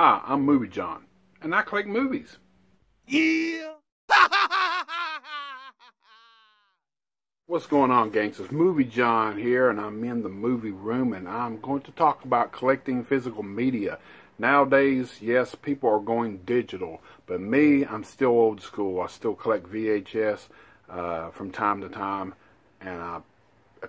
Hi, I'm Movie John, and I collect movies. Yeah! What's going on, gangsters? Movie John here, and I'm in the movie room, and I'm going to talk about collecting physical media. Nowadays, yes, people are going digital, but me, I'm still old school. I still collect VHS from time to time, and I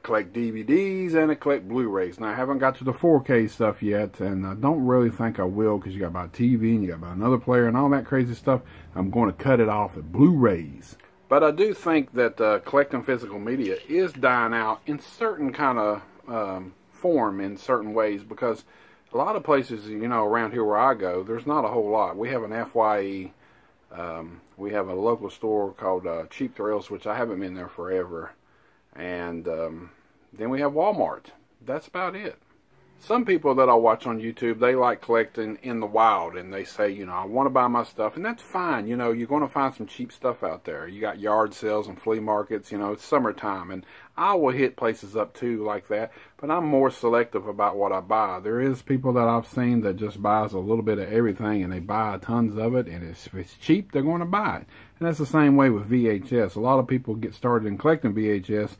collect DVDs and I collect Blu-rays. Now, I haven't got to the 4K stuff yet, and I don't really think I will, because you got to buy a TV and you got to buy another player and all that crazy stuff. I'm going to cut it off at Blu-rays. But I do think that collecting physical media is dying out in certain kind of form in certain ways, because a lot of places, you know, around here where I go, there's not a whole lot. We have an FYE. We have a local store called Cheap Thrills, which I haven't been there forever. And then we have Walmart. That's about it. Some people that I watch on YouTube, they like collecting in the wild, and they say, you know, I want to buy my stuff, and that's fine. You know, you're going to find some cheap stuff out there. You got yard sales and flea markets. You know, it's summertime, and I will hit places up too like that, but I'm more selective about what I buy. There is people that I've seen that just buys a little bit of everything, and they buy tons of it, and if it's cheap, they're going to buy it. And that's the same way with VHS. A lot of people get started in collecting VHS,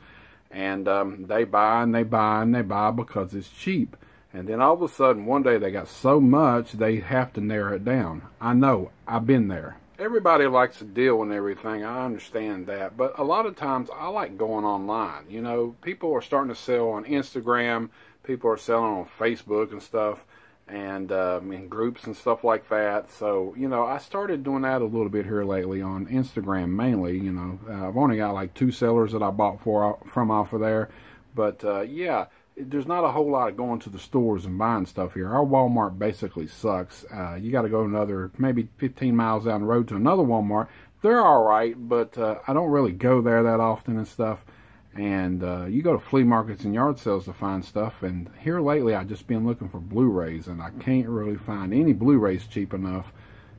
and they buy and they buy and they buy because it's cheap. And then all of a sudden, one day they got so much, they have to narrow it down. I know, I've been there. Everybody likes a deal and everything, I understand that. But a lot of times, I like going online. You know, people are starting to sell on Instagram. People are selling on Facebook and stuff. And in groups and stuff like that. So, you know, I started doing that a little bit here lately on Instagram mainly. You know, I've only got like 2 sellers that I bought from off of there. But, yeah. There's not a whole lot of going to the stores and buying stuff here. Our Walmart basically sucks. You got to go another maybe 15 miles down the road to another Walmart. They're all right, but I don't really go there that often and stuff. And you go to flea markets and yard sales to find stuff. And here lately, I've just been looking for Blu-rays, and I can't really find any Blu-rays cheap enough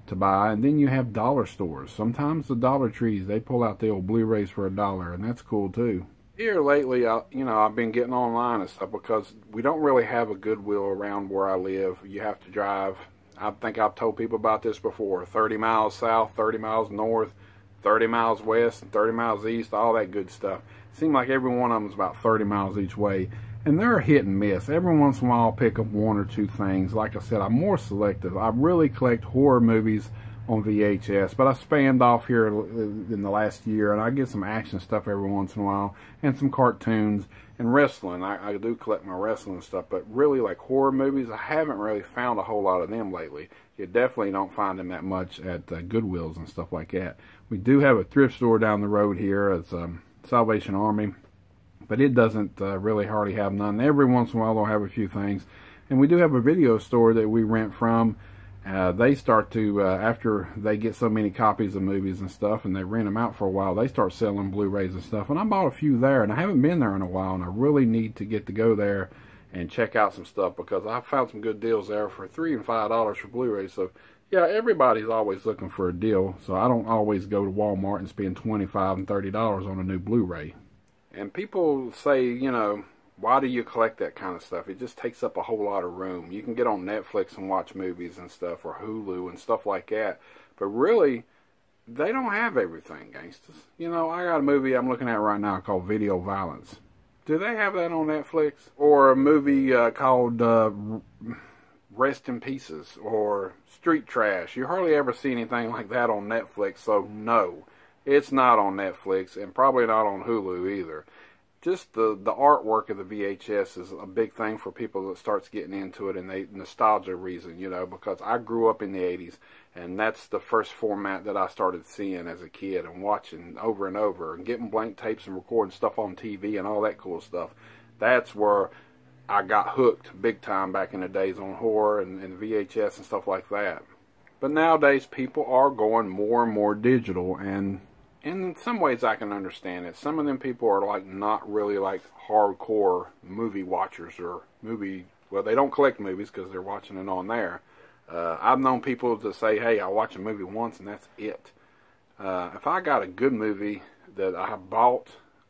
to buy. And then you have dollar stores. Sometimes the Dollar Trees, they pull out the old Blu-rays for $1, and that's cool too. Here lately, you know, I've been getting online and stuff because we don't really have a Goodwill around where I live. You have to drive, I think I've told people about this before, 30 miles south, 30 miles north, 30 miles west, and 30 miles east, all that good stuff. It seems like every one of them is about 30 miles each way. And they're hit and miss. Every once in a while I'll pick up 1 or 2 things. Like I said, I'm more selective. I really collect horror movies on VHS, but I spanned off here in the last year, and I get some action stuff every once in a while, and some cartoons, and wrestling. I do collect my wrestling stuff, but really, like horror movies, I haven't really found a whole lot of them lately. You definitely don't find them that much at Goodwills and stuff like that. We do have a thrift store down the road here. It's Salvation Army, but it doesn't really hardly have none. Every once in a while they'll have a few things. And we do have a video store that we rent from. They start to, after they get so many copies of movies and stuff, and they rent them out for a while, they start selling Blu-rays and stuff. And I bought a few there, and I haven't been there in a while, and I really need to get to go there and check out some stuff, because I found some good deals there for $3 and $5 for Blu-rays. So, yeah, everybody's always looking for a deal, so I don't always go to Walmart and spend $25 and $30 on a new Blu-ray. And people say, you know, why do you collect that kind of stuff? It just takes up a whole lot of room. You can get on Netflix and watch movies and stuff, or Hulu and stuff like that. But really, they don't have everything, gangsters. You know, I got a movie I'm looking at right now called Video Violence. Do they have that on Netflix? Or a movie called Rest in Pieces or Street Trash. You hardly ever see anything like that on Netflix, so no. It's not on Netflix, and probably not on Hulu either. Just the artwork of the VHS is a big thing for people that starts getting into it, and they nostalgia reason, you know, because I grew up in the 80s, and that's the first format that I started seeing as a kid and watching over and over, and getting blank tapes and recording stuff on TV and all that cool stuff. That's where I got hooked big time back in the days on horror and VHS and stuff like that. But nowadays, people are going more and more digital, and in some ways I can understand it. Some of them people are like not really like hardcore movie watchers, or well, they don't collect movies because they're watching it on there. I've known people to say, hey, I watch a movie once and that's it. If I got a good movie that I bought,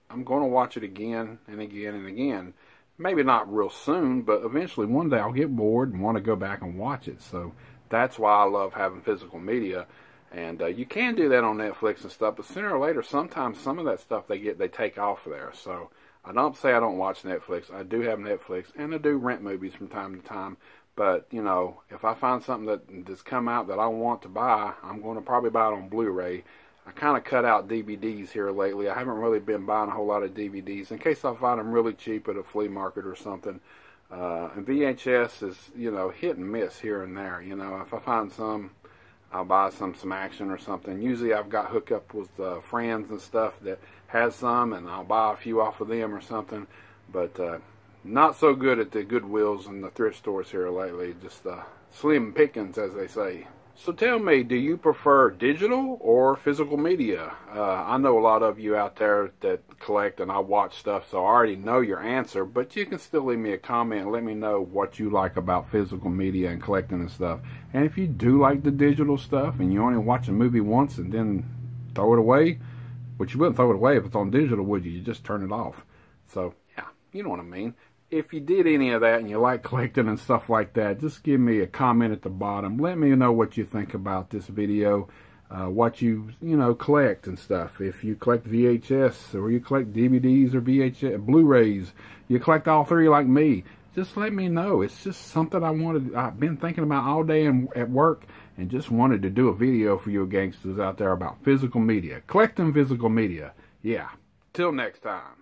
I'm going to watch it again and again and again. Maybe not real soon, but eventually one day I'll get bored and want to go back and watch it. So That's why I love having physical media. And you can do that on Netflix and stuff, but sooner or later, sometimes some of that stuff they take off of there. So I don't say I don't watch Netflix. I do have Netflix, and I do rent movies from time to time. But, you know, if I find something that's come out that I want to buy, I'm going to probably buy it on Blu-ray. I kind of cut out DVDs here lately. I haven't really been buying a whole lot of DVDs in case I find them really cheap at a flea market or something. And VHS is, you know, hit and miss here and there. You know, if I find some, I'll buy some action or something. Usually I've got hooked up with friends and stuff that has some, and I'll buy a few off of them or something. But not so good at the Goodwills and the thrift stores here lately. Just slim pickings, as they say. So tell me, do you prefer digital or physical media? I know a lot of you out there that collect, and I watch stuff, so I already know your answer, but you can still leave me a comment and let me know what you like about physical media and collecting and stuff. And if you do like the digital stuff and you only watch a movie once and then throw it away, which you wouldn't throw it away if it's on digital, would you? You just turn it off. So, yeah, you know what I mean. If you did any of that and you like collecting and stuff like that, just give me a comment at the bottom. Let me know what you think about this video, what you know, collect and stuff. If you collect VHS or you collect DVDs or VHS, Blu-rays, you collect all three like me, just let me know. It's just something I've been thinking about all day at work, and just wanted to do a video for you gangsters out there about physical media, collecting physical media. Yeah, till next time.